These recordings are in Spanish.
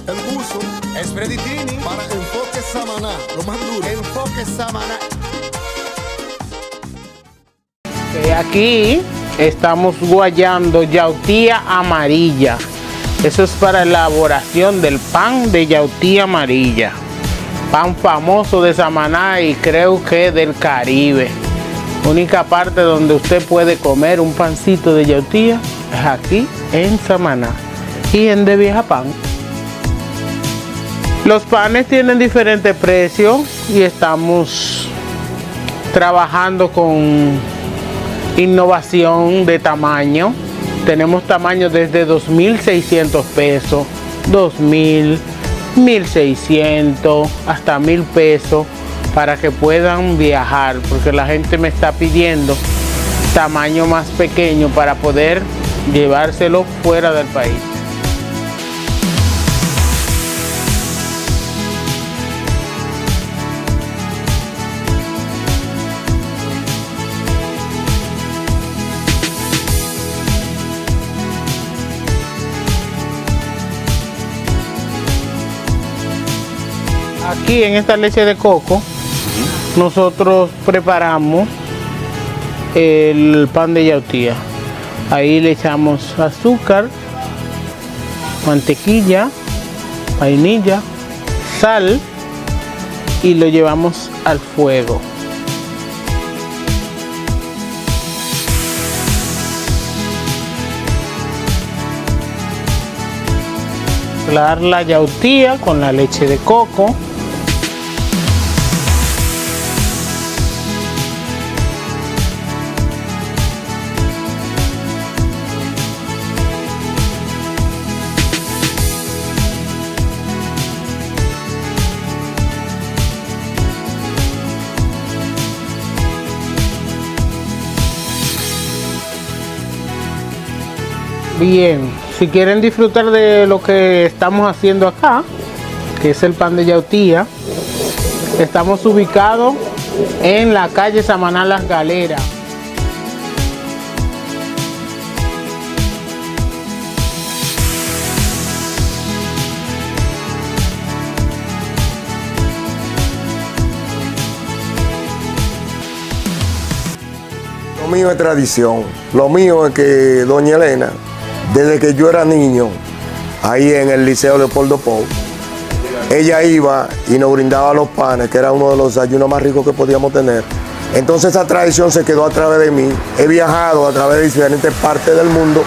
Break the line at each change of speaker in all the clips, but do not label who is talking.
El uso
es Freddy Trini
para Enfoque Samaná, lo más duro.
Enfoque Samaná.
Aquí estamos guayando yautía amarilla. Eso es para elaboración del pan de yautía amarilla. Pan famoso de Samaná y creo que del Caribe. Única parte donde usted puede comer un pancito de yautía es aquí en Samaná y en De Vieja Pan. Los panes tienen diferentes precios y estamos trabajando con innovación de tamaño. Tenemos tamaños desde 2.600 pesos, 2.000, 1.600, hasta 1.000 pesos para que puedan viajar, porque la gente me está pidiendo tamaño más pequeño para poder llevárselo fuera del país. Aquí en esta leche de coco nosotros preparamos el pan de yautía. Ahí le echamos azúcar, mantequilla, vainilla, sal y lo llevamos al fuego. Mezclar la yautía con la leche de coco. Bien, si quieren disfrutar de lo que estamos haciendo acá, que es el pan de yautía, estamos ubicados en la calle Samaná Las Galeras.
Lo mío es tradición. Lo mío es que doña Elena, desde que yo era niño, ahí en el Liceo Leopoldo Pou, ella iba y nos brindaba los panes, que era uno de los desayunos más ricos que podíamos tener. Entonces esa tradición se quedó a través de mí. He viajado a través de diferentes partes del mundo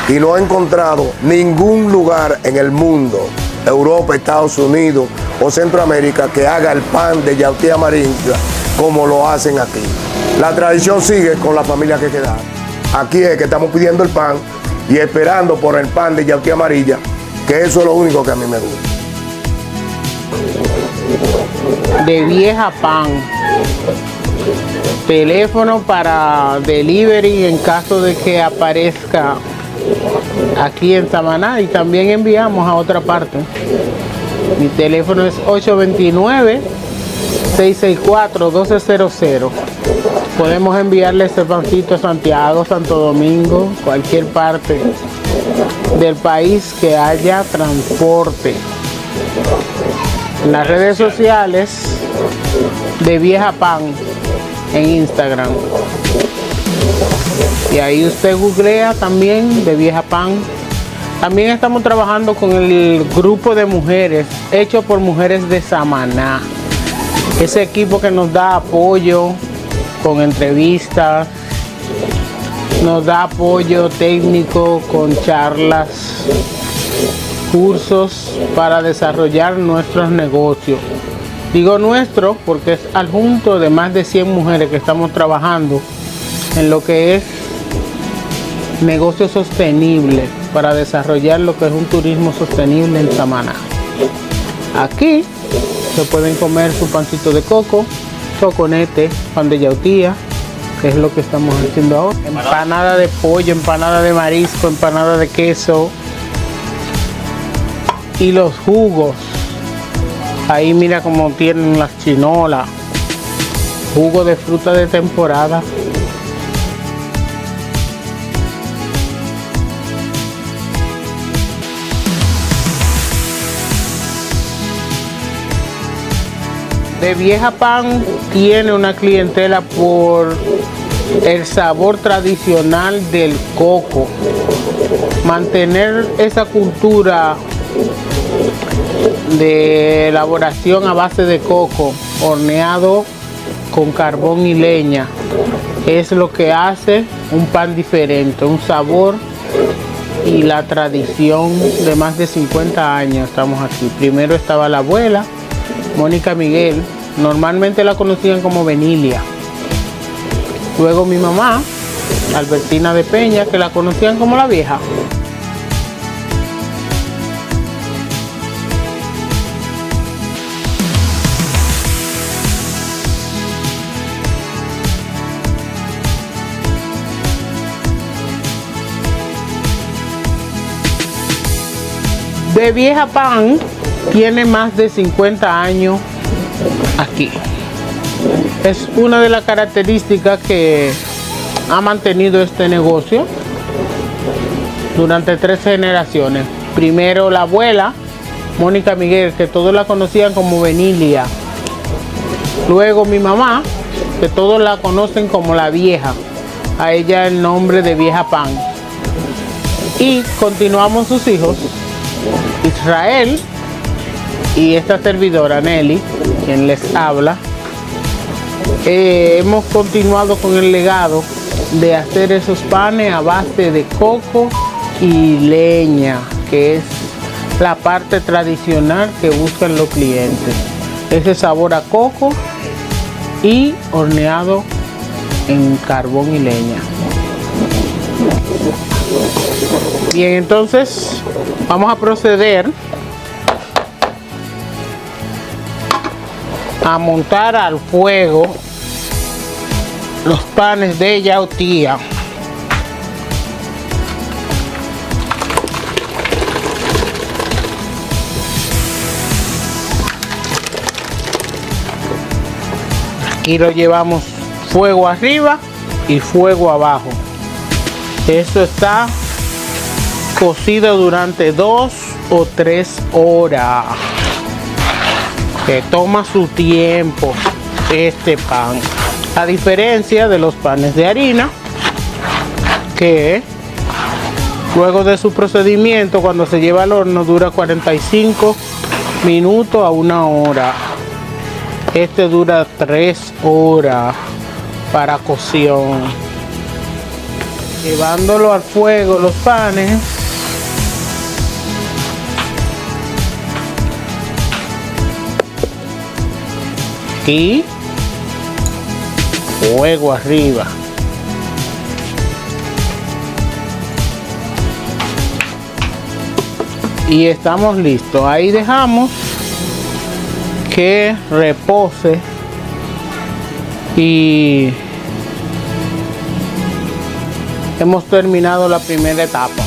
y no he encontrado ningún lugar en el mundo, Europa, Estados Unidos o Centroamérica, que haga el pan de yautía amarilla como lo hacen aquí. La tradición sigue con la familia que queda. Aquí es que estamos pidiendo el pan y esperando por el pan de yautía amarilla, que eso es lo único que a mí me gusta.
De Vieja Pan. Teléfono para delivery en caso de que aparezca aquí en Samaná, y también enviamos a otra parte. Mi teléfono es 829-664-1200. Podemos enviarle este pancito a Santiago, Santo Domingo, cualquier parte del país que haya transporte. En las redes sociales de Vieja Pan en Instagram. Y ahí usted googlea también de Vieja Pan. También estamos trabajando con el grupo de mujeres, hecho por mujeres de Samaná. Ese equipo que nos da apoyo con entrevistas, nos da apoyo técnico con charlas, cursos para desarrollar nuestros negocios. Digo nuestro porque es adjunto de más de 100 mujeres que estamos trabajando en lo que es negocio sostenible, para desarrollar lo que es un turismo sostenible en Samaná. Aquí se pueden comer su pancito de coco, choconete, pan de yautía, que es lo que estamos haciendo ahora. Empanada de pollo, empanada de marisco, empanada de queso. Y los jugos. Ahí mira cómo tienen las chinolas. Jugo de fruta de temporada. De Vieja Pan tiene una clientela por el sabor tradicional del coco. Mantener esa cultura de elaboración a base de coco, horneado con carbón y leña, es lo que hace un pan diferente, un sabor y la tradición de más de 50 años. Estamos aquí. Primero estaba la abuela, Mónica Miguel, normalmente la conocían como Benilia. Luego mi mamá, Albertina de Peña, que la conocían como la vieja. De Vieja Pan tiene más de 50 años aquí. Es una de las características que ha mantenido este negocio durante 3 generaciones. Primero la abuela, Mónica Miguel, que todos la conocían como Benilia. Luego mi mamá, que todos la conocen como la vieja. A ella el nombre de Vieja Pan. Y continuamos sus hijos, Israel y esta servidora Nelly, quien les habla. Hemos continuado con el legado de hacer esos panes a base de coco y leña, que es la parte tradicional que buscan los clientes. Ese sabor a coco y horneado en carbón y leña. Bien, entonces vamos a proceder a montar al fuego los panes de yautía. Aquí lo llevamos fuego arriba y fuego abajo. Eso está cocido durante 2 o 3 horas. Que toma su tiempo este pan. A diferencia de los panes de harina, que luego de su procedimiento, cuando se lleva al horno, dura 45 minutos a 1 hora. Este dura 3 horas para cocción. Llevándolo al fuego los panes. Y fuego arriba. Y estamos listos. Ahí dejamos que repose y hemos terminado la primera etapa.